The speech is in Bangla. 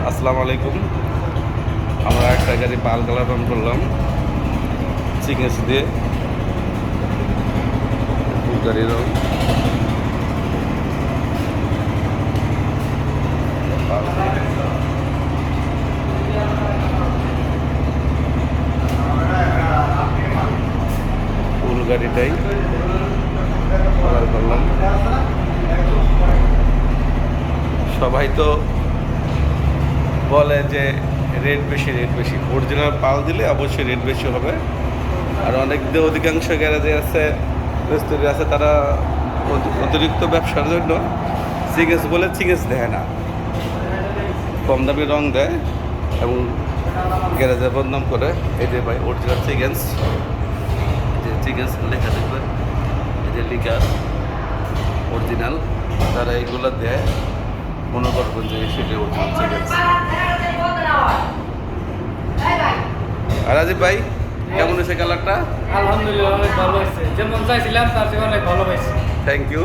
আসসালামু আলাইকুম। আমরা একটা গাড়ি পাল কালার রং করলাম সিগনেস দিয়ে, গাড়ির রং ফুল গাড়িটাই কালার করলাম। সবাই তো বলে যে রেট বেশি, অরিজিনাল পাল দিলে অবশ্যই রেট বেশি হবে। আর অধিকাংশ গ্যারেজে আছে, রেস্টুরেন্ট আছে, তারা অতিরিক্ত ব্যবসার জন্য সিগেস বলে সিগেস দেয় না, কম দামি রং দেয় এবং গ্যারেজে বদনাম করে। এই যে ভাই অরিজিনাল সিগেন্স, যে সিগেন্স লেখা দেখবেন, এই যে লিখা অরিজিনাল, তারা এইগুলো দেয়, মনে করবেন যে সেটা অরিজিনাল সিগেন্স। আর রাজীব ভাই কেমন হয়েছে কালারটা? আলহামদুলিল্লাহ অনেক ভালো হয়েছে, যেমন চাইছিলাম তার থেকে অনেক ভালো হয়েছে। Thank you.